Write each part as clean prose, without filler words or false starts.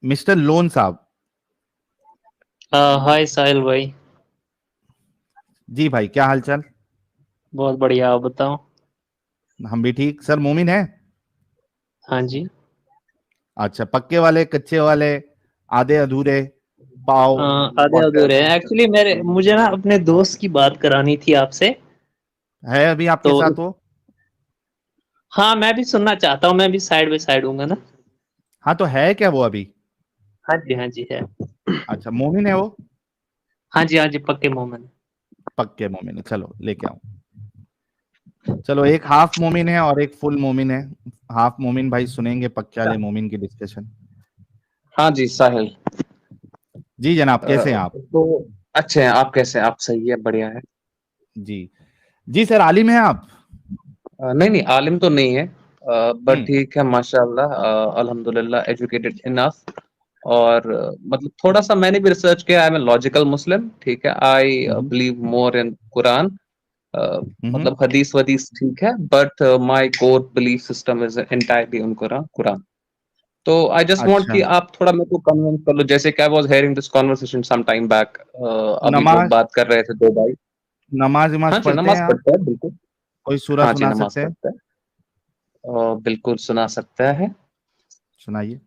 Mister loan साहब। हाय साहिल भाई। जी भाई, क्या हालचाल? बहुत बढ़िया, आप बताओ। हम भी ठीक। सर मोमिन है? हाँ जी। अच्छा, पक्के वाले, कच्चे वाले, आधे अधूरे, पाव, आधे व्हाट? अधूरे हैं एक्चुअली। मुझे ना अपने दोस्त की बात करानी थी आपसे। है अभी आपके तो साथ वो? हाँ, मैं भी सुनना चाहता हूँ, मैं भी साइड बाय साइड हूँगा ना। हाँ, तो है क्या वो अभी? हाँ जी, हाँ जी, है। अच्छा, मोमिन है वो? हाँ जी, हाँ जी, पक्के मोमेंट। पक्के मोमिन है, चलो लेके आओ। चलो, एक हाफ मोमिन है और एक फुल मोमिन है। हाफ मोमिन भाई सुनेंगे पक्के वाले मोमिन की डिस्कशन। हाँ जी साहिल। जी जनाब, कैसे हैं आप? तो अच्छे हैं, आप कैसे हैं? आप सही है, बढ़िया है। जी। जी सर, आलिम हैं आप? नहीं नहीं, आलिम तो नहीं है, बट हम्म। ठीक है माशाल्लाह, अल्हम्दुलिल्लाह, एजुकेटेड इनफ। और मतलब थोड़ा सा मैंने भी रिसर्च किया। आई एम ए लॉजिकल मुस्लिम, ठीक है। आई हम्म। बिलीव मोर इन कुरान। हम्म। मतलब हदीस वदीस ठीक है, but my core belief system is entirely इन कुरान कुरान। तो आई जस्ट वांट अच्छा। कि आप थोड़ा मेरे को कन्विंस कर लो, जैसे कि I was hearing this conversation some time back. अभी लोग नमाज, बात कर रहे थे, दो भाई। नमाज हाँ नमाज जी, पढ़ते नमाज हैं आप? पढ़ता है बिल्कुल। कोई सूरा हाँ जी, सुना नमाज सकते हैं? पढ़ता है। बिल्कुल सुना सकता है। सुनाइए।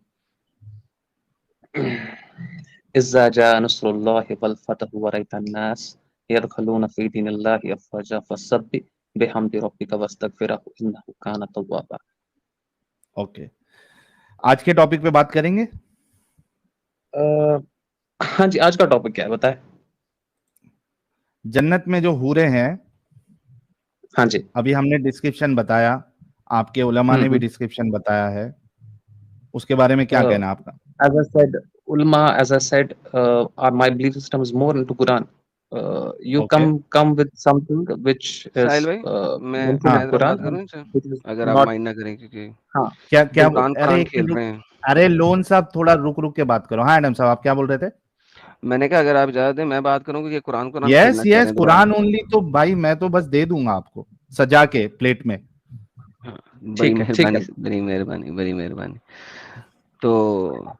इज़्ज़ा जाअ नस्रुल्लाहि वल फतहु व रअयतन नास यदखुलून फी दीनिल्लाहि अफ़वाजा फसब्बिह बिहम्दि रब्बिका वस्तगफिरहु इन्नहु कान तव्वाबा। ओके, आज के टॉपिक पे बात करेंगे। अ, हाँ जी, आज का टॉपिक क्या है बताएं? जन्नत में जो हूरें हैं, हाँ जी। अभी हमने डिस्क्रिप्शन बताया, आपके उलमा ने भी हम्म। डिस्क्रिप्शन बताया है, उसके बारे में क्या Uh, कहना है आपका? as I said, ulama, as I said, my belief system is more into Quran. You okay. come with something which Sahil is भाई, mentioned हाँ in मैं ज़रा Quran बात and करूँ इनसे? which is अगर आप not. माइंड ना करें, क्योंकि हाँ, क्या क्या बिल्कुल। अरे कुरान एक खेल मिनट रुक। रहे हैं। अरे लोन साहब, थोड़ा रुक रुक के बात करो। हाँ एडम साहब, आप क्या बोल रहे थे? मैंने कहा अगर आप इजाज़त दें मैं बात करूँ, क्योंकि कुरान यस खेलना चाह यस, रहे हैं दोबारा। कुरान ओनली तो भाई मैं तो बस दे दूंगा आपको सजा के प्लेट में। हाँ, ठीक है, ठीक है। बड़ी मेहरबानी, बड़ी मेहरबानी। तो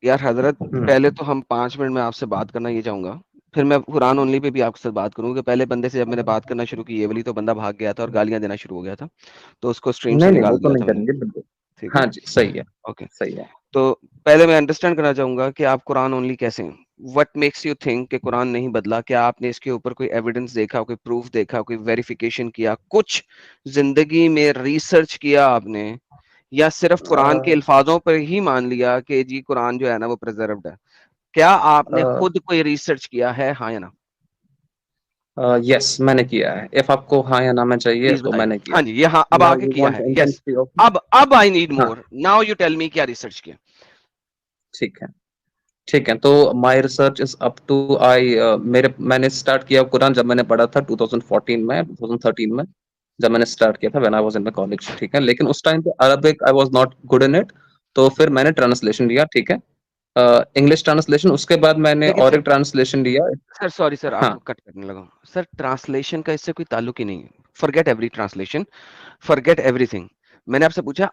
यार हज़रत, हम्म। पहले तो हम 5 मिनट में आपसे बात करना ये चाहूँगा, फिर मैं कुरान ओनली पे भी आपके साथ बात करूँगा। पहले बंदे से जब मैंने बात करना शुरू की ये वाली, तो बंदा भाग गया था और गालियाँ देना शुरू हो गया था, तो उसको स्ट्रीम से नहीं नहीं, वो निकाल तो दिया नहीं था मैंने। करेंगे बिल्कुल। ठीक है? हाँ जी, सही है। ओके। सही है। तो पहले मैं अंडरस्टैंड करना चाहूंगा कि आप कुरान ओनली कैसे हैं? व्हाट मेक्स यू थिंक कि कुरान नहीं बदला? क्या आपने इसके ऊपर कोई एविडेंस देखा, कोई प्रूफ देखा, कोई वेरिफिकेशन किया, कुछ जिंदगी में रिसर्च किया आपने, या सिर्फ कुरान के अल्फाजों पर ही मान लिया कि जी कुरान जो है ना वो प्रिजर्व्ड है? क्या आपने खुद कोई रिसर्च किया है, हाँ या ना? यस, मैंने किया है। इफ आपको हाँ या ना में चाहिए प्लीज तो बताइए। मैंने किया हाँ है। जी, ये हाँ, अब नाउ आगे यू किया वांट है, यस। Intensity of. अब आई नीड हाँ, more. Now you tell me, क्या रिसर्च किया? ठीक है। ठीक है, तो my research is up to I मेरे मैंने स्टार्ट किया कुरान जब मैंने पढ़ा था 2014 में, 2013 में, जब मैंने स्टार्ट किया था when I was in my college. ठीक है, लेकिन उस टाइम पे Arabic I was not good in it. तो फिर मैंने ट्रांसलेशन लिया, ठीक है, इंग्लिश ट्रांसलेशन। उसके बाद मैंने लेकिन और सर, एक ट्रांसलेशन लिया। सॉरी सर, हाँ। आपको कट करने लगा हूं। सर, ट्रांसलेशन का इससे कोई ताल्लुक ही नहीं है। Forget every translation, forget everything. मैंने आपसे पूछा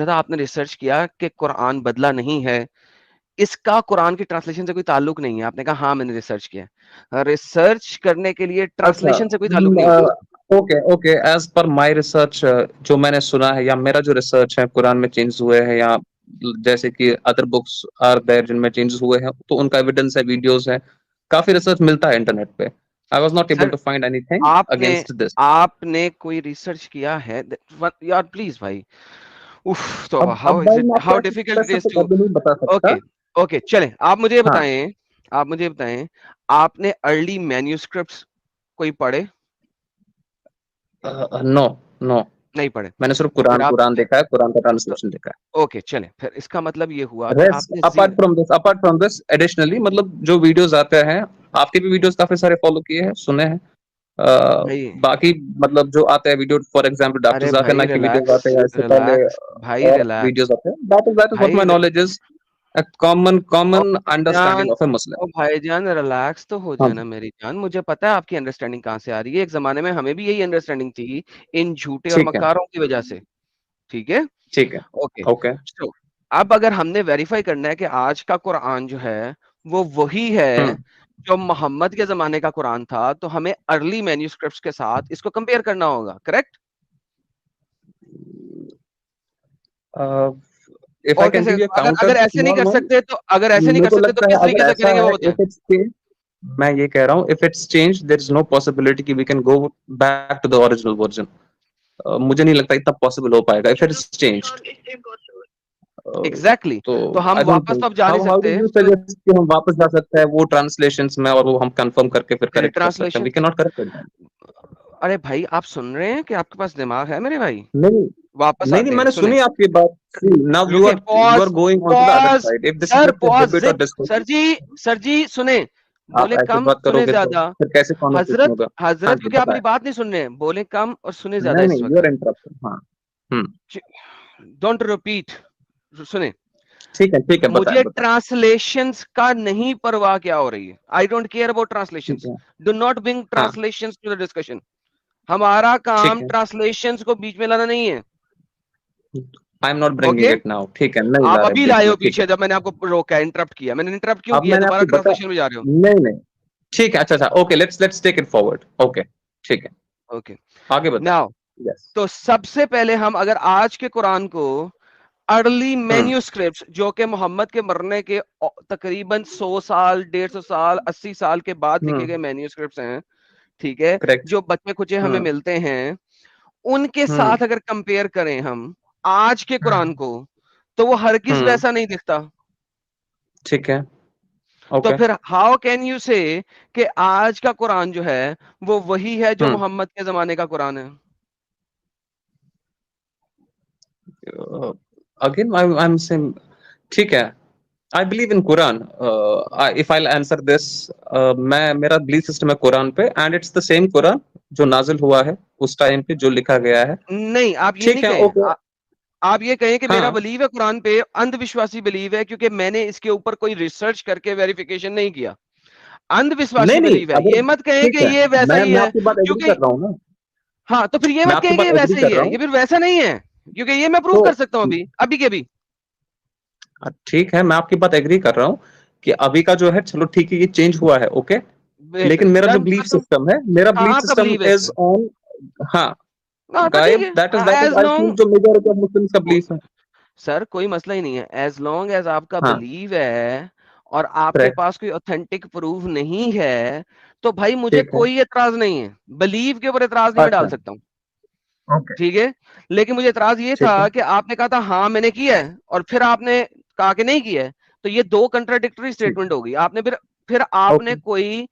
था, आपने रिसर्च किया कि कुरान बदला नहीं है, इसका कुरान की ट्रांसलेशन से कोई ताल्लुक नहीं है। आपने कहा हाँ मैंने रिसर्च किया। रिसर्च करने के लिए अच्छा। ट्रांसलेशन से कोई ताल्लुक नहीं होता। Okay okay, as per my research, जो मैंने सुना है या मेरा जो रिसर्च है कुरान में चेंज हुए हैं, या जैसे कि अदर बुक्स आर देयर जिनमें चेंजेस हुए हैं, तो उनका एविडेंस है, वीडियोस है, काफी रिसर्च मिलता है इंटरनेट पे। I was not able sir, to find anything आपने अगेंस्ट दिस। आपने कोई रिसर्च किया है? यार प्लीज भाई, उफ, तो अब भाई मैं हाउ आपको ऐसे difficult it is specific to. अभी नहीं बता सकता। ओके, ओके, चलें, आप मुझे ये हाँ। बताएं, आप मुझे ये बताएं, आपने अर्ली मैन्युस्क्रिप्ट्स कोई पढ़े? नो नो, नहीं पढ़े? मैंने सिर्फ तो फिर कुरान आप, कुरान देखा है, कुरान का ट्रांसलेशन देखा ओके चलें, फिर इसका मतलब ये हुआ है। कि रेस्ट आपने अपार्ट फ्रॉम दिस एडिशनली, मतलब जो वीडियोस आते हैं, आपके भी वीडियोस काफी सारे फॉलो किए हैं, सुने हैं। भाई, बाकी मतलब जो आते हैं वीडियो, फॉर एग्जांपल डॉक्टर अरे जाकिर भाई नाइक की वीडियोस रिलैक्स, आते हैं, इससे पहले रिलैक्स भाई, और वीडियोस रिलैक्स आते हैं। दैट इज व्हाट भाई, माय नॉलेज इज, a ओ common जान understanding of a Muslim. ओ भाईजान, रिलैक्स तो हो हाँ जाना जी। मेरी जान। मुझे पता है आपकी अंडरस्टैंडिंग कहाँ से आ रही है। एक जमाने में हमें भी यही अंडरस्टैंडिंग थी, इन झूठे और ठीक है। मक्कारों की वजह से। ठीक है? ठीक है। ओके। ओके। सो अब अगर हमने वेरीफाई करना है कि आज का कुरान जो है वो वही है जो मोहम्मद के जमाने का कुरान था, तो हमें अर्ली मैन्यूस्क्रिप्ट्स के साथ इसको कंपेयर करना होगा, करेक्ट? इफ आई और कैन कैसे? गिव यू अगर काउंटर, अगर ऐसे नहीं कर सकते तो मेरे को तो लगता है किस तरीके अगर से ऐसा करेंगे है, वो बताएं। इफ इट्स चेंज, मैं ये कह रहा हूँ, if it's change there is no possibility कि we can go back to the original version. मुझे नहीं लगता इतना पॉसिबल हो पाएगा इफ इट्स चेंज्ड। एग्जैक्टली। तो हम आई डोंट वापस थिंक, तो अब जा नहीं हाउ डू सकते, यू तो सजेस्ट कि हम वापस जा सकते हैं वो ट्रांसलेशंस में और वो हम कंफर्म करके फिर करेक्ट कर सकते हैं? Translation. We can not correct it. अरे भाई, आप सुन रहे हैं कि आपके पास दिमाग है मेरे भाई? नहीं वापस नहीं नहीं, आते हैं, मैंने सुने। सुनी आपकी बात। नाउ रुके, you are pause, going on to the other pause, side. If this is sir just a pause, debate और जिप। डिस्कशन, सर जी सुने। आप बोले ऐसे कम, बात सुने करोगे तो ज्यादा। फिर कैसे कॉन्वर्सेशन हजरत, होगा? हाँ हजरत, जी क्योंकि आप मेरी बताएं। बात नहीं सुन रहे हैं। बोले कम और सुने ज्यादा नहीं इस नहीं, यू वक्त। Are interrupting. हाँ। हम्म। Don't repeat. सुने, ठीक है, बताएं मुझे बताएं। ट्रांसलेशंस का नहीं परवाह क्या हो रही है। आई डोंट केयर अबाउट ठीक ट्रांसलेशंस। है। डू नॉट ब्रिंग हाँ ट्रांसलेशंस टू द डिस्कशन। हमारा ठीक काम है, ट्रांसलेशंस को बीच में लाना नहीं है। I am not bringing okay? It now. ठीक है, नहीं ला आप रहे अभी बीच लाए में, हो ठीक है। पीछे, जब मैंने आपको रोका, इंटरप्ट किया। मैंने इंटरप्ट क्यों अब किया? मैंने दोबारा आपको बता, ट्रांसलेशन में जा रहे हो? नहीं नहीं, ठीक है, अच्छा अच्छा, okay, let's take it forward. Okay ठीक है, ओके, आगे बताएं। Now, yes. तो सबसे पहले हम अगर आज के कुरान को अर्ली हम्म मैन्यूस्क्रिप्ट्स, जो कि मोहम्मद के मरने के तकरीबन 100 साल, 150 साल, 80 साल के बाद लिखे गए हम्म मैन्यूस्क्रिप्ट्स हैं, ठीक है, करेक्ट। जो बच्चे कुचे हमें हम्म मिलते हैं, उनके हम्म साथ अगर कंपेयर करें हम आज के कुरान को, तो वो हरगिज हम्म वैसा नहीं दिखता। ठीक है, तो ओके। फिर हाउ कैन यू से कि आज का कुरान जो है वो वही है जो हम्म मोहम्मद के जमाने का कुरान है? अगेन आई एम सेइंग, ठीक है, I believe in Quran. If I answer this, मैं, मेरा बिलीफ सिस्टम है कुरान पे, and it's the same Quran जो नाजिल हुआ है उस टाइम पे, जो लिखा गया है। नहीं, आप ये नहीं ठीक है, कहें। ओके। आप ये कहें कि मेरा हाँ बिलीव है कुरान पे, अंधविश्वासी बिलीव है, क्योंकि मैंने इसके ऊपर कोई रिसर्च करके वेरिफिकेशन नहीं किया। नहीं अंधविश्वासी नहीं, बिलीव है, अगर ये मत कहें ठीक कि है, ये वैसा ही मैं है, आपकी बात एग्री क्योंकि कर रहा हूँ ना, हाँ, तो फिर ये मैं मत आपकी कहें कि बात ये एग्री वैसा ही कर रहा है, ये हूँ। फिर वैसा नहीं है, क्योंकि ये मैं प्रूव तो कर सकता हूँ अभी अभी के अभी। ठीक है, मैं आपकी बात एग्री कर रहा हूँ कि अभी का जो है, चलो ठीक है, ये चेंज हुआ है, ओके। लेकिन बेहतरीन, मेरा जो डन बिलीफ कर दो। सिस्टम है, मेरा हाँ, बिलीफ आपका सिस्टम बिलीव है इज इसमें। ऑन, हाँ, हाँ, तो ठीक गायब, है, that is as I feel long, जो मेजॉरिटी ऑफ मुस्लिम्स का बिलीफ है। सर कोई मसला ही नहीं है, एज लॉन्ग एज आपका हाँ बिलीव है और आपके करेक्ट, पास कोई ऑथेंटिक प्रूफ नहीं है, तो भाई मुझे ठीक है, कोई एतराज नहीं है। बिलीव के ऊपर एतराज नहीं मैं डाल अच्छा, सकता हूँ, ओके, ठीक है। लेकिन मुझे एतराज ये था ठीक है, कि आपने कहा था हाँ मैंने किया है, और फिर आपने कहा कि नहीं किया है, तो ये दो कंट्राडिक्टरी ठीक, स्टेटमेंट हो गई। आपने फिर आपने ओके। कोई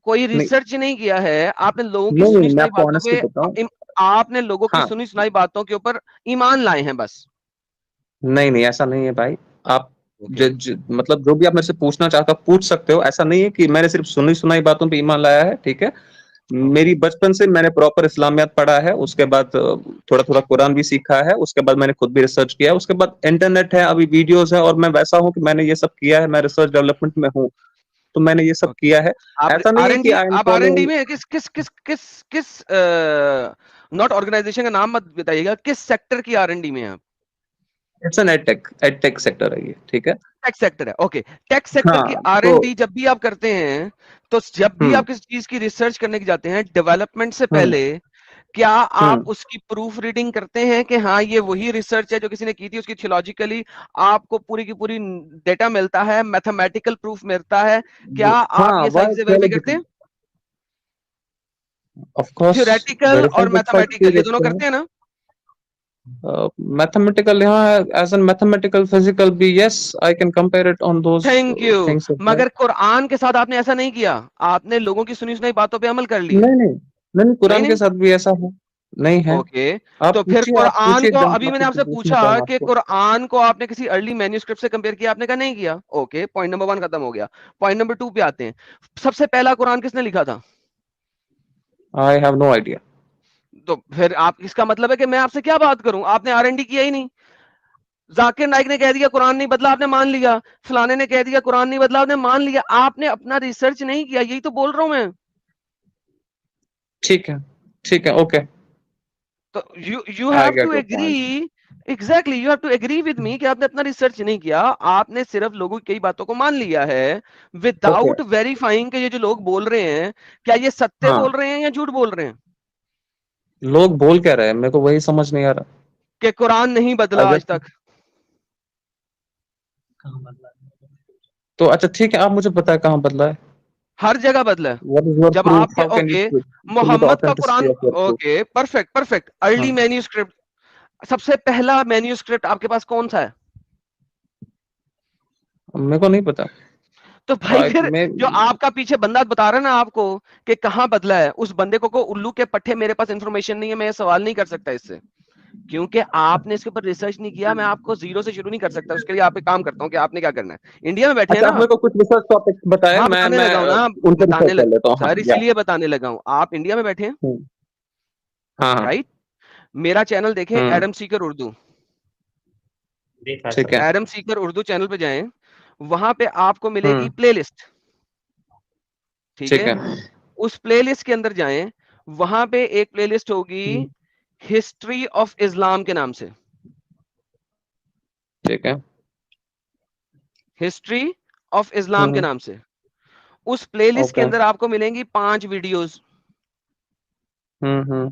कोई नहीं रिसर्च नहीं किया है, आपने लोगों की नहीं सुनी नहीं, मैं सुनाई आपको बातों ऑनेस्टली पे बताऊं, आपने लोगों की हाँ, सुनी सुनाई बातों के ऊपर ईमान लाए हैं बस। नहीं नहीं, ऐसा नहीं है भाई। आप ओके, मतलब जो भी आप मेरे से पूछना चाहते हो पूछ सकते हो। ऐसा नहीं है कि मैंने सिर्फ सुनी सुनाई बातों पे ईमान लाया है, ठीक है। ओके, मेरी बचपन से मैंने प्रॉपर इस्लामियात पढ़ा है, उसके बाद थोड़ा थोड़ा कुरान भी सीखा है, उसके बाद मैंने खुद भी रिसर्च किया है, उसके बाद इंटरनेट है, अभी वीडियोस है, और मैं वैसा हूँ कि मैंने ये सब किया है, मैं रिसर्च डेवलपमेंट में हूँ, तो मैंने ये सब ओके। किया है। आप ऐसा नहीं आर है एन कि डी आई एम आप आर एन डी फॉलोइंग। में है? किस किस किस किस किस नॉट ऑर्गेनाइजेशन का नाम मत बताइएगा, किस सेक्टर की आर एन डी में है आप? It's an ed tech sector है ये, ठीक है। टेक सेक्टर है, ओके। टेक सेक्टर की हाँ आर तो एन डी जब भी आप करते हैं, तो जब भी हम्म आप किसी चीज की रिसर्च करने के जाते हैं डेवलपमेंट से हम्म पहले, क्या आप हम्म उसकी प्रूफ रीडिंग करते हैं कि हाँ ये वही रिसर्च है जो किसी ने की थी, उसकी थियोलॉजिकली आपको पूरी की पूरी डेटा मिलता है, मैथमेटिकल प्रूफ मिलता है? क्या आप हाँ, ये सारी वाई चीजें वेरीफाई करते थियोलॉजिकल, हैं? ऑफ कोर्स, थ्योरेटिकल वेरीफाई और विद मैथमेटिकल, ये दोनों देखते हैं। करते हैं ना? मैथमेटिकल, यहाँ एज एन मैथमेटिकल फिजिकल भी, yes, I can compare it on those thank you. Things as well. मगर कुरान के साथ आपने ऐसा नहीं किया, आपने लोगों की सुनी सुनाई बातों पे अमल कर लिया। नहीं नहीं नहीं, नहीं कुरान के नहीं, साथ भी ऐसा है, नहीं है। ओके। आप तो फिर पूछिए, आप कुरान पूछिए को, एकदम, अभी मैंने आपको आपसे पूछना पूछा चाहें कि आपको। कुरान को आपने किसी अर्ली मैन्यूस्क्रिप्ट से कंपेयर किया, आपने कहा नहीं किया। ओके, पॉइंट नंबर 1 खत्म हो गया। पॉइंट नंबर 2 पे आते हैं। सबसे पहला कुरान किसने लिखा था? I have no idea. तो फिर आप, इसका मतलब है कि मैं आपसे क्या बात करूं, आपने आर एन डी किया ही नहीं। जाकिर नाइक ने कह दिया कुरान नहीं बदला, आपने मान लिया। फलाने ने कह दिया कुरान नहीं बदला, आपने मान लिया। आपने अपना रिसर्च नहीं किया, यही तो बोल रहा हूं मैं। ठीक है, ठीक है, ओके, तो you you I have to get your point. Agree exactly, you have to agree with me कि आपने अपना रिसर्च नहीं किया, आपने सिर्फ लोगों की कई बातों को मान लिया है विदाउट वेरीफाइंग कि ये जो लोग बोल रहे हैं क्या ये सत्य हाँ। बोल रहे हैं या झूठ बोल रहे हैं। लोग बोल क्या रहे हैं, मेरे को वही समझ नहीं आ रहा। कि कुरान नहीं बदला अगर आज तक। तो अच्छा ठीक है, आप मुझे बताए कहाँ बदला है। हर जगह बदला है। What is your जब proof? आपके How can you okay prove the Mohammed का authenticity Quran, of your proof? Okay perfect perfect, early हाँ। मैन्यूस्क्रिप्ट, सबसे पहला मैन्यूस्क्रिप्ट आपके पास कौन सा है। मेरे को नहीं पता। तो भाई फिर मैं जो आपका पीछे बंदा बता रहा है ना आपको कि कहाँ बदला है, उस बंदे को उल्लू के पट्टे, मेरे पास इंफॉर्मेशन नहीं है, मैं ये सवाल नहीं कर सकता इससे, क्योंकि आपने इसके ऊपर रिसर्च नहीं किया। मैं आपको जीरो से शुरू नहीं कर सकता, उसके लिए आप एक काम करता हूँ कि आपने क्या करना है, इंडिया में बैठे हैं अच्छा, ना आप मेरे को कुछ रिसर्च टॉपिक्स बताए, हाँ मैं बताने लगा हूँ ना, उन पर रिसर्च कर लेता हूँ। हाँ सर या इसीलिए बताने लगा हूँ, आप इंडिया में बैठे हैं हाँ हाँ राइट। मेरा चैनल देखें, एडम सीकर उर्दू, ठीक है। एडम सीकर उर्दू चैनल पे जाएं, वहां पे आपको मिलेगी हम्म, प्लेलिस्ट, ठीक ठीक है। है। उस प्लेलिस्ट के अंदर जाएं, वहां पे एक प्लेलिस्ट होगी हिस्ट्री ऑफ इस्लाम के नाम से, ठीक है। हिस्ट्री ऑफ इस्लाम के नाम से। उस प्लेलिस्ट के ओके। अंदर आपको मिलेंगी 5 वीडियोस, हम्म,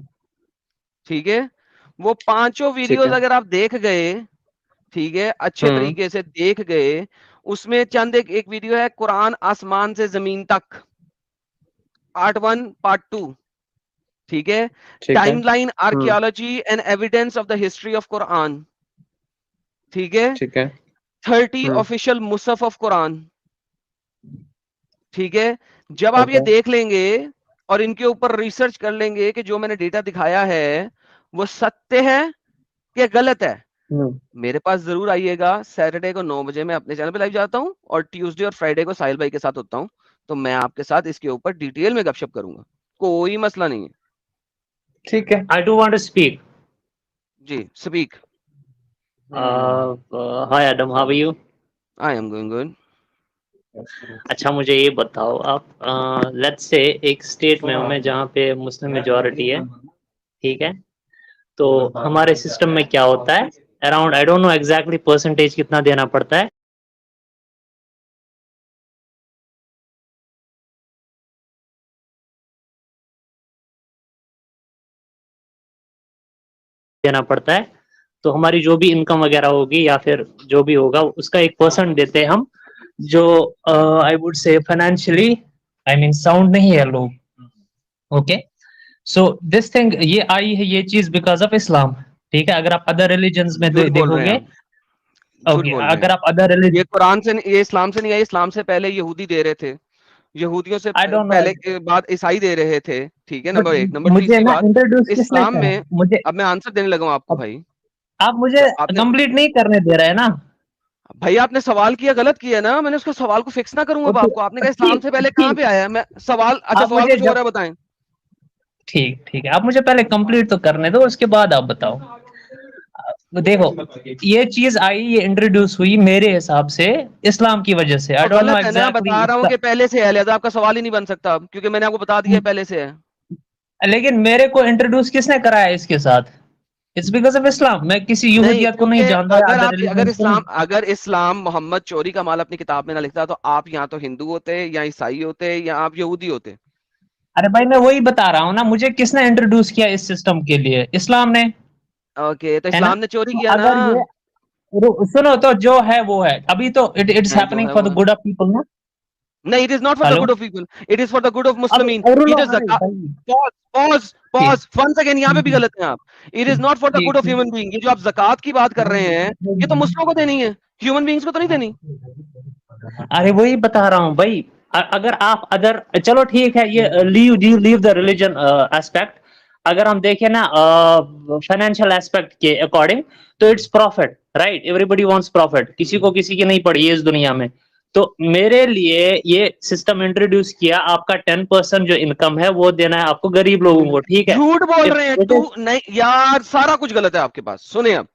ठीक है। वो पांचों ठीक वीडियोस है। अगर आप देख गए, ठीक है, अच्छे हम्म, तरीके से देख गए, उसमें चंद एक वीडियो है कुरान आसमान से जमीन तक, पार्ट 1 पार्ट 2, ठीक है। ठीक है। Timeline archaeology and evidence of the history of Quran, ठीक है। ठीक है। 30 हम्म, ऑफिशियल मुसफ ऑफ कुरान, ठीक है। जब आप ये ओके। देख लेंगे और इनके ऊपर रिसर्च कर लेंगे कि जो मैंने डेटा दिखाया है वो सत्य है कि गलत है, हम्म, मेरे पास जरूर आइएगा। सैटरडे को 9 बजे मैं अपने चैनल पे लाइव जाता हूँ और ट्यूसडे और फ्राइडे को साहिल भाई के साथ होता हूँ, तो मैं आपके साथ इसके ऊपर डिटेल में गपशप करूंगा, कोई मसला नहीं है। ठीक है। I do want to speak. जी speak. Hi Adam, how are you? I am going good. अच्छा मुझे ये बताओ आप, लेट्स से एक स्टेट में हूँ मैं जहाँ पे मुस्लिम मेजॉरिटी है, ठीक है। तो हमारे सिस्टम में क्या होता है, around I don't know exactly percentage कितना देना पड़ता है, देना पड़ता है। तो हमारी जो भी इनकम वगैरह होगी या फिर जो भी होगा उसका 1% देते हैं हम, जो I would say financially I mean sound नहीं है लोग, ओके। सो दिस थिंग ये आई है ये चीज बिकॉज ऑफ इस्लाम, ठीक है। अगर आप अदर रिलीजन्स में झूठ बोल रहे हैं देखोगे, आप, झूठ ओके, बोल रहे अगर हैं। आप अदर ये रिलीजन, कुरान से ये इस्लाम से नहीं आई, इस्लाम से पहले यहूदी दे रहे थे, यहूदियों से आई डोंट नो, पहले के बाद ईसाई दे रहे थे, ठीक है। बट नंबर 1, नंबर मुझे तीसरी ना बात, इंट्रोड्यूस किसने इस्लाम करा में, मुझे, अब मैं आंसर देने लगा हूं आपको अब भाई। आप मुझे आपने कंप्लीट नहीं करने दे रहे हैं ना। भाई आपने सवाल किया, गलत किया ना, मैंने उसका सवाल को फिक्स ना करूंगा अब ओके, आपको। आपने कहा इस्लाम ठीक से पहले कहाँ ठीक, पे आया है, मैं सवाल, अच्छा आप सवाल मुझे कुछ और जब, है, बताएं। ठीक ठीक है, आप मुझे पहले कंप्लीट तो करने दो, उसके बाद आप बताओ। देखो ये चीज आई, ये इंट्रोड्यूस हुई मेरे हिसाब से इस्लाम की वजह से, आई तो डोंट नो गलत है ना, एग्जैक्टली बता रहा हूँ इसका, कि पहले से है, लिहाजा आपका सवाल ही नहीं बन सकता अब, क्योंकि मैंने आपको बता दिया है पहले से है। लेकिन मेरे को इंट्रोड्यूस किसने कराया इसके साथ, इट्स बिकॉज ऑफ इस्लाम। मैं किसी नहीं, यहूदियत को क्योंकि नहीं जानता या अगर अदर आप, रिलीजन को नहीं। अगर इस्लाम मोहम्मद चोरी का माल अपनी किताब में ना लिखता तो आप या तो हिंदू होते या ईसाई होते या आप यहूदी होते। अरे भाई मैं वही बता रहा हूँ ना, मुझे किसने इंट्रोड्यूस किया इस सिस्टम के लिए, इस्लाम ने, ओके, तो है ना। इस्लाम ने चोरी तो किया ना। अगर ये सुनो, तो जो है वो है, अभी तो इट्स है जो हैपनिंग है फॉर वो द है। गुड ऑफ पीपल ना। नहीं, it is not for the hello, good of people, it is for the good of अब मुस्लिमीन। अरे इट इज भाई, पॉज पॉज ठीक पॉज, वन सेकेंड, यहाँ पे भी ठीक गलत है आप। It is not for the good ठीक ऑफ ह्यूमन बीइंग, ये जो आप जकात की बात कर रहे हैं ये तो मुस्लिमों को देनी है, ह्यूमन बीइंग्स को तो नहीं देनी। अरे वही बता रहा हूँ भाई। अगर आप अदर, चलो ठीक है, ये leave leave the religion aspect, अगर हम देखें ना फाइनेंशियल एस्पेक्ट के अकॉर्डिंग, तो its profit, right. Everybody wants profit, किसी को किसी की नहीं पड़ी है इस दुनिया में। तो मेरे लिए ये सिस्टम इंट्रोड्यूस किया, आपका 10% जो इनकम है वो देना है आपको गरीब लोगों को, ठीक है। झूठ बोल रहे हैं It तू, is नहीं यार, सारा कुछ गलत है आपके पास। सुने अब,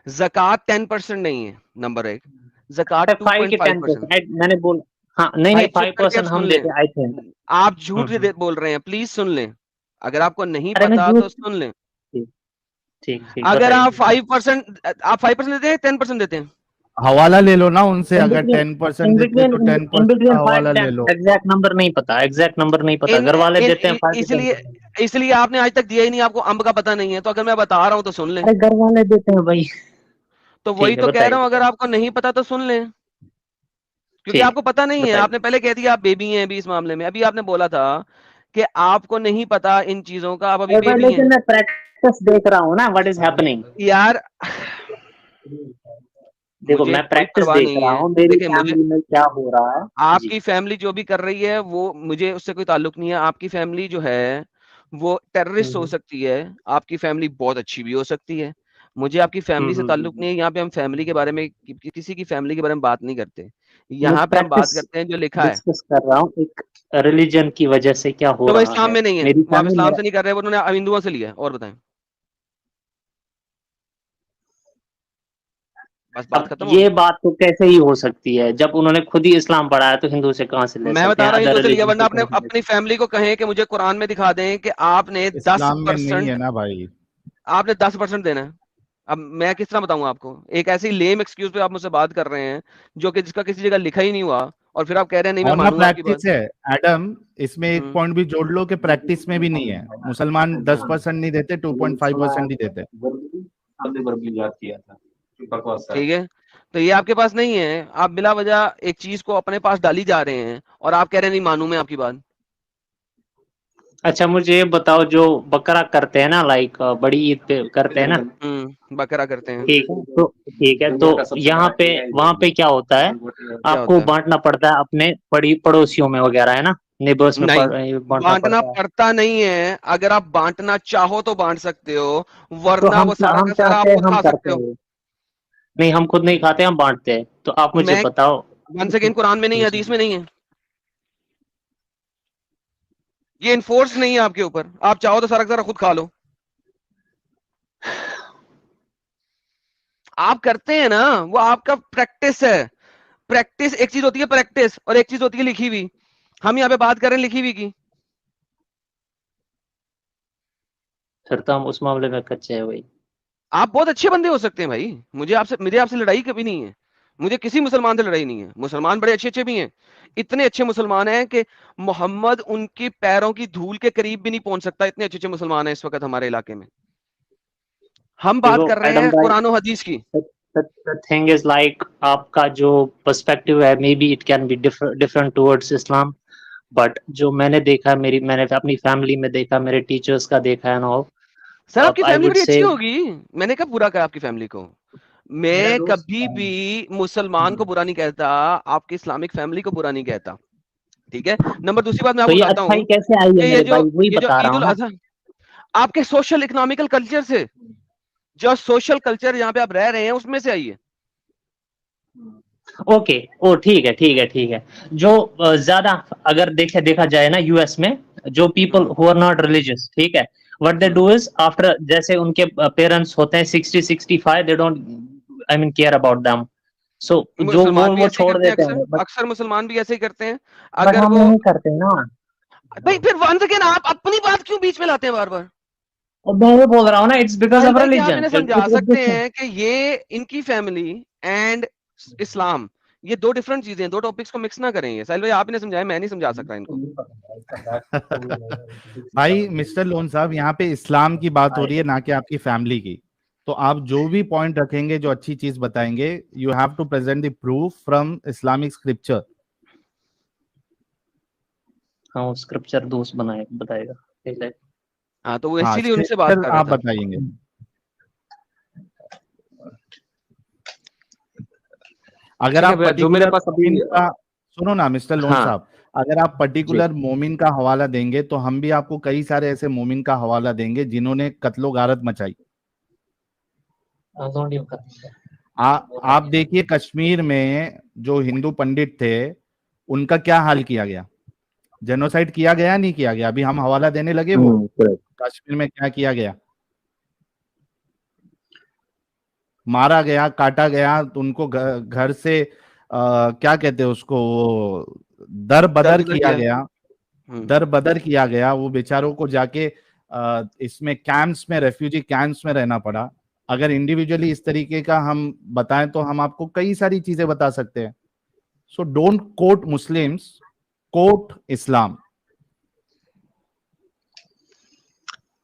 जकात 10% नहीं है, नंबर 1, जकात 5 के 2.5%। 10%, मैंने बोला, हाँ नहीं भाई नहीं, चुप करके अब 5% सुन हम लें, देते, आई थिंक। आप झूठ बोल रहे हैं, प्लीज सुन लें, अगर आपको नहीं अरे मैं पता झूठ, तो सुन लें। ठीक ठीक अगर आप बताइए। 5% देते हैं, 10% देते हैं? हवाला ले लो ना उनसे, अगर In 10% देते between, तो in 10% between का 5 हवाला ले 10 लो। एग्जैक्ट नंबर नहीं पता, एग्जैक्ट नंबर नहीं पता, इन घर वाले इन देते हैं 5 to इसलिए 10%। इसलिए आपने आज तक दिया ही नहीं, आपको अंब का पता नहीं है, तो अगर मैं बता रहा हूं तो सुन लें। अरे घर वाले देते हैं भाई। तो वही ठीक है तो कह रहा बताइए हूं, अगर बताइए। आपको नहीं पता तो सुन लें, क्योंकि ठीक आपको पता नहीं है। बताइए। आपने पहले कह दिया आप बेबी हैं अभी इस मामले में, अभी आपने बोला था कि आपको नहीं पता इन चीजों का, आप अभी अरे भाई बेबी हैं। लेकिन मैं प्रैक्टिस देख रहा हूँ ना, व्हाट इज हैपनिंग। यार देखो मुझे मैं कोई प्रैक्टिस परवाह देख नहीं रहा है, हूँ, मेरी देखिए मुझे फैमिली में क्या हो रहा है। जी। आपकी फैमिली जो भी कर रही है वो मुझे उससे कोई ताल्लुक नहीं है। आपकी फैमिली जो है वो टेररिस्ट हो हम्म, सकती है, आपकी फैमिली बहुत अच्छी भी हो सकती है, मुझे आपकी फैमिली से ताल्लुक हम्म। नहीं है। यहाँ पे हम फैमिली के बारे में किसी की फैमिली के बारे में बात नहीं करते, मैं यहाँ पे हम बात प्रैक्टिस करते हैं जो लिखा है। डिस्कस कर रहा हूँ एक रिलीजन की वजह से क्या हो तो वो रहा इस्लाम है। में नहीं है, मेरी वो आप फैमिली इस्लाम मेरा। से नहीं कर रहे, वो उन्होंने हिंदुओं से लिया है। और बताएं, बस बात अब खत्म ये होगी। बात तो कैसे ही हो सकती है, जब उन्होंने खुद ही इस्लाम पढ़ा है तो हिंदू से कहाँ से ले मैं सकते बता हैं, रहा हूँ अदर हिंदुओं से लिया, रिलीजन वरना से अपने कहाँ से ले अपनी फैमिली को कहें कि मुझे कुरान में दिखा दें कि आपने दस इस्लाम में नहीं है परसेंट ना भाई। आपने 10% देना है। अब मैं किस तरह बताऊं आपको, एक ऐसी लेम एक्सक्यूज पे आप मुझसे बात कर रहे हैं जो कि जिसका किसी जगह लिखा ही नहीं हुआ, और फिर आप कह रहे हैं नहीं मैं और ना मानूंगा आपकी बात। प्रैक्टिस है एडम, इसमें एक हम्म, पॉइंट भी जोड़ लो कि प्रैक्टिस में भी नहीं है। मुसलमान दस हाँ, परसेंट नहीं देते, 2.5% ही देते। ठीक है। तो ये आपके पास नहीं है, आप बिला वजह एक चीज को अपने पास डाली जा रहे हैं और आप कह रहे हैं नहीं मानूं मैं आपकी बात। अच्छा मुझे ये बताओ, जो बकरा करते हैं ना, लाइक बड़ी ईद पे करते हैं ना, बकरा करते हैं। ठीक है तो यहाँ पे वहाँ पे क्या होता है, क्या आपको होता है? बांटना पड़ता है अपने बड़ी पड़ोसियों में वगैरह, है ना, नेबर्स में नहीं, बांटना बांटना पड़ता है। पड़ता नहीं है, अगर आप बांटना चाहो तो बांट सकते हो, तो वरना वो सारा हम का सारा आप चाहते हैं, खुद हम खा सकते करते हो। हैं। नहीं हम खुद नहीं खाते, हम बांटते हैं, तो आप मुझे मैं बताओ। वन सेकेंड, कुरान में नहीं है, हदीस में नहीं है, ये इन्फोर्स नहीं है आपके ऊपर, आप चाहो तो सारा का सारा खुद खा लो। आप करते हैं ना, वो आपका प्रैक्टिस है। प्रैक्टिस एक चीज होती है, प्रैक्टिस, और एक चीज होती है लिखी हुई। हम यहाँ पे बात कर रहे हैं लिखी हुई की। फिर तो हम उस मामले में कच्चे हैं भाई। आप बहुत अच्छे बंदे हो सकते हैं भाई, मुझे आपसे लड़ाई कभी नहीं है, मुझे किसी मुसलमान से लड़ाई नहीं है। मुसलमान बड़े अच्छे अच्छे भी हैं, इतने अच्छे मुसलमान हैं कि मोहम्मद उनकी पैरों की धूल के करीब भी नहीं पहुंच सकता, इतने अच्छे अच्छे मुसलमान हैं इस वक्त हमारे इलाके में। हम बात देखो कर रहे एडम हैं भाई, कुरान और हदीस की। the thing is like आपका जो पर्सपेक्टिव है, may be it can be different towards Islam, but जो मैंने देखा, मैंने अपनी फैमिली में देखा, मेरे टीचर्स का देखा है ना, सर आपकी आई फैमिली वुड बड़ी अच्छी से। होगी, मैंने कब बुरा कहा आपकी फैमिली को? मैं कभी भी मुसलमान को बुरा नहीं कहता, आपकी इस्लामिक फैमिली को बुरा नहीं कहता, ठीक है। नंबर दूसरी बात मैं तो आपको ये बताता हूँ अच्छाई कैसे आई है कि मेरे भाई, वही ये जो बता रहा ईद हूँ उल ना। अजहा आपके सोशल इकोनॉमिकल कल्चर से, जो सोशल कल्चर यहाँ पे आप रह रहे हैं उसमें से आई है। ओके, ओ ठीक है ठीक है ठीक है। जो ज्यादा अगर देखा जाए ना, यूएस में जो people hmm, who are not religious, ठीक है, what they hmm. Do is after, जैसे उनके पेरेंट्स होते हैं 60-65, they don't I mean care about them, so जो मुसलमान भी वो ऐसे ही छोड़ करते हैं, देते अक्सर हैं, बट अक्सर मुसलमान भी ऐसे ही करते हैं। बट अगर हम वो नहीं करते ना। भाई फिर वन सेकेंड, आप अपनी बात क्यों बीच में लाते हैं बार बार? और मैं ये बोल रहा हूँ ना, इट्स बिकॉज साहिल ऑफ भाई क्या आप रिलीजन, इन्हें इट समझा इज सकते डिफरेंट। हैं कि ये इनकी फैमिली एंड इस्लाम ये दो डिफरेंट चीजें हैं, दो टॉपिक्स को मिक्स ना करेंगे। साहिल भाई आप इन्हें समझाएं, मैं नहीं समझा सकता इनको। भाई मिस्टर लोन साहब, यहाँ पे इस्लाम की बात हो रही है, ना कि आपकी फैमिली की। तो आप जो भी पॉइंट रखेंगे, जो अच्छी चीज बताएंगे, you have to present the proof from Islamic scripture. हाँ स्क्रिप्चर दोस्त बताएगा। हाँ, तो वो हाँ, इसीलिए उनसे बात स्क्रिप्चर कर रहा आप था। बताएंगे। अगर ठीक है आप भैया, जो मेरे पर्टिकुलर पास अभी मोमिन का, सुनो ना मिस्टर लोन हाँ साहब, अगर आप जी। पर्टिकुलर मोमिन का हवाला देंगे तो हम भी आपको कई सारे ऐसे मोमिन का हवाला देंगे जिन्होंने कत्लो गारत मचाई। आप देखिए कश्मीर में जो हिंदू पंडित थे, उनका क्या हाल किया गया, जेनोसाइड किया गया नहीं किया गया, अभी हम हवाला देने लगे वो correct। कश्मीर में क्या किया गया, मारा गया, काटा गया, तो उनको घर से क्या कहते हैं उसको, वो दर बदर दरबदर किया किया। गया, हम्म, दर बदर किया गया, वो बेचारों को जाके इसमें कैंप्स में, रेफ्यूजी कैंप्स में रहना पड़ा। अगर इंडिविजुअली इस तरीके का हम बताएं तो हम आपको कई सारी चीजें बता सकते हैं। So don't quote Muslims, quote Islam.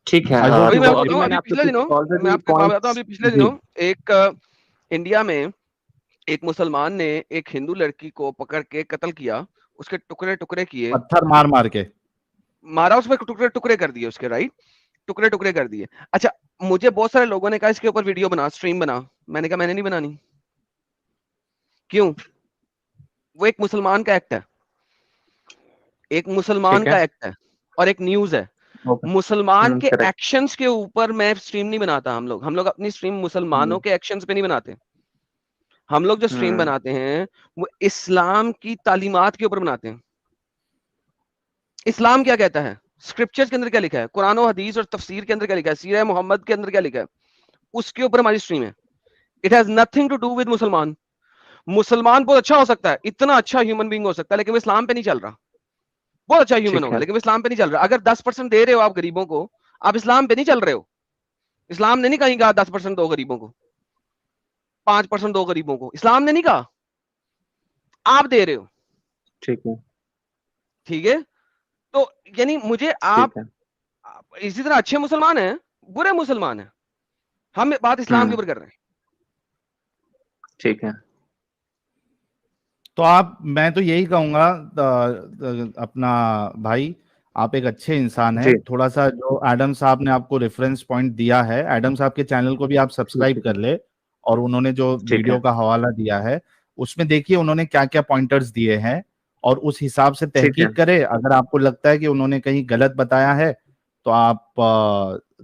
ठीक है। I hope अभी you मैं got आपको it. बताऊं, मैंने अभी आपको पिछले दिनों already मैं आपको points बताता हूं, अभी पिछले जी। दिनों एक इंडिया में एक मुसलमान ने एक हिंदू लड़की को पकड़ के कत्ल किया, उसके टुकड़े टुकड़े किए, पत्थर मार मार के मारा, उसमें टुकड़े टुकड़े कर दिए उसके, राइट, टुकड़े टुकड़े कर दिए। अच्छा, मुझे बहुत सारे लोगों ने कहा इसके ऊपर वीडियो बना, स्ट्रीम बना, मैंने कहा मैंने नहीं बनानी। क्यों? वो एक मुसलमान का एक्ट है, एक मुसलमान ठीक है। का एक्ट है और एक न्यूज है। ओके। मुसलमान के करेक्ट। एक्शंस के ऊपर मैं स्ट्रीम नहीं बनाता। हम लोग अपनी स्ट्रीम मुसलमानों के एक्शंस पे नहीं बनाते। हम लोग जो स्ट्रीम बनाते हैं वो इस्लाम की तालीमात के ऊपर बनाते हैं। इस्लाम क्या कहता है, स्क्रिप्चर्स के अंदर क्या लिखा है, कुरान और हदीस और तफसीर के अंदर क्या लिखा है, सीरह मोहम्मद के अंदर क्या लिखा है, उसके ऊपर हमारी स्ट्रीम है। It has nothing to do with मुसलमान। मुसलमान बहुत अच्छा हो सकता है, इतना अच्छा ह्यूमन बीइंग हो सकता है, लेकिन वो इस्लाम पे नहीं चल रहा। बहुत अच्छा ह्यूमन ठीक होगा है। लेकिन वो इस्लाम पे नहीं चल रहा। अगर 10% दे रहे हो आप गरीबों को, आप इस्लाम पे नहीं चल रहे हो। इस्लाम ने नहीं कहीं कहा 10% दो गरीबों को, 5% दो गरीबों को, इस्लाम ने नहीं कहा, आप दे रहे हो। ठीक है। ठीक है, तो यानी मुझे ठीक है। आप इसी तरह अच्छे मुसलमान हैं, बुरे मुसलमान हैं, हम बात इस्लाम के ऊपर कर रहे हैं। ठीक है। तो आप, मैं तो यही कहूंगा अपना भाई, आप एक अच्छे इंसान हैं। जी। थोड़ा सा जो एडम साहब ने आपको रेफरेंस पॉइंट दिया है, एडम साहब के चैनल को भी आप सब्सक्राइब कर ले, और उन्होंने जो ठीक है। वीडियो का हवाला दिया है उसमें देखिए उन्होंने क्या क्या पॉइंटर्स दिए हैं, और उस हिसाब से ठीक है। तहकीक करें। अगर आपको लगता है कि उन्होंने कहीं गलत बताया है तो आप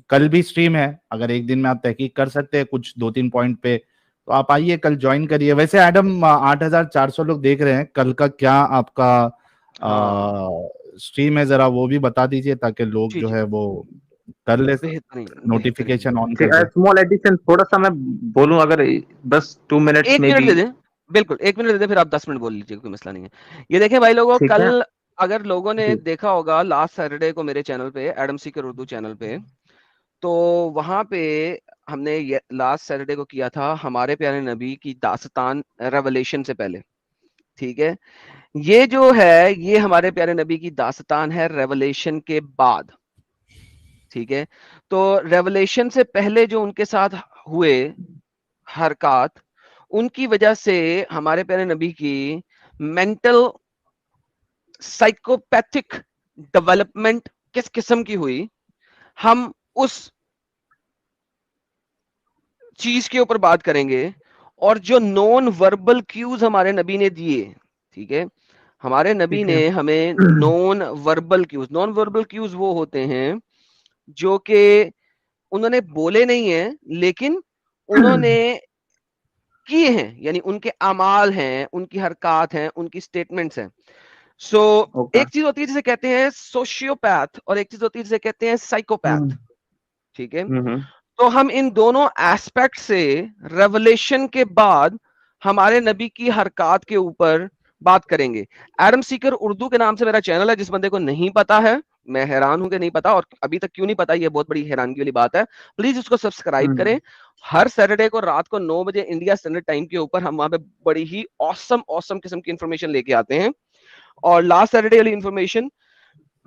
कल भी स्ट्रीम है, अगर एक दिन में आप तहकीक कर सकते हैं कुछ 2-3 पॉइंट पे, तो आप आइए कल ज्वाइन करिए। वैसे एडम 8,400 लोग देख रहे हैं, कल का क्या आपका स्ट्रीम है, जरा वो भी बता दीजिए ताकि लोग जी जो जी, है वो कर ले, बेहतरीन बेहतरीन। नोटिफिकेशन ऑन ठीक है। करके। स्मॉल एडिशन थोड़ा सा मैं बोलूं, अगर बस 2 मिनट्स एक में मिनट भी। दे दें, बिल्कुल 1 मिनट दे दें, फिर आप 10 मिनट बोल लीजिए, कोई मसला नहीं है। ये देखें भाई लोगों, ठीक है। कल अगर लोगों ने जी। देखा होगा लास्ट सैटरडे को मेरे चैनल पे, एडम सीकर उर्दू चैनल पे, तो वहां पे हमने लास्ट सैटरडे को किया था हमारे प्यारे नबी की दास्तान रेवलेशन से पहले। ठीक है, ये जो है ये हमारे प्यारे नबी की दास्तान है रेवलेशन के बाद। ठीक है, तो रेवलेशन से पहले जो उनके साथ हुए हरकत, उनकी वजह से हमारे प्यारे नबी की मेंटल साइकोपैथिक डेवलपमेंट किस किस्म की हुई, हम उस चीज के ऊपर बात करेंगे। और जो नॉन वर्बल क्यूज हमारे नबी ने दिए, ठीक है, हमारे नबी ठीक है। ने हमें नॉन वर्बल क्यूज वो होते हैं जो कि उन्होंने बोले नहीं है लेकिन उन्होंने किए हैं, यानी उनके अमाल हैं, उनकी हरकत हैं, उनकी स्टेटमेंट्स हैं। So okay. एक चीज होती है जिसे कहते हैं सोशियोपैथ और एक चीज होती है जिसे कहते हैं साइकोपैथ। ठीक है, हम्म। तो हम इन दोनों एस्पेक्ट से रेवलेशन के बाद हमारे नबी की हरकत के ऊपर बात करेंगे। एडम सीकर उर्दू के नाम से मेरा चैनल है, जिस बंदे को नहीं पता है मैं हैरान हूं कि नहीं पता, और अभी तक क्यों नहीं पता ये बहुत बड़ी हैरानगी वाली बात है। प्लीज उसको सब्सक्राइब करें। हर सैटरडे को रात को 9 बजे इंडिया स्टैंडर्ड टाइम के ऊपर हम वहां पे बड़ी ही ऑसम किस्म की इंफॉर्मेशन लेके आते हैं। और लास्ट सैटरडे वाली इंफॉर्मेशन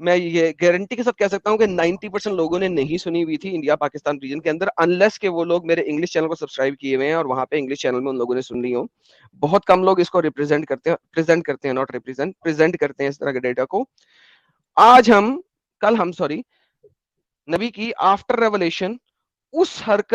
मैं ये गारंटी के साथ कह सकता हूं कि 90% लोगों ने नहीं सुनी हुई थी इंडिया पाकिस्तान रीजन के अंदर, अनलेस के वो लोग मेरे इंग्लिश चैनल को सब्सक्राइब किए हुए हैं और वहां पे इंग्लिश चैनल में उन लोगों ने सुन ली हो। बहुत कम लोग इसको प्रेजेंट करते हैं, नॉट रिप्रेजेंट, प्रेजेंट करते हैं इस तरह के डेटा को। कल हम नबी की आफ्टर रेवलेशन उस हरकत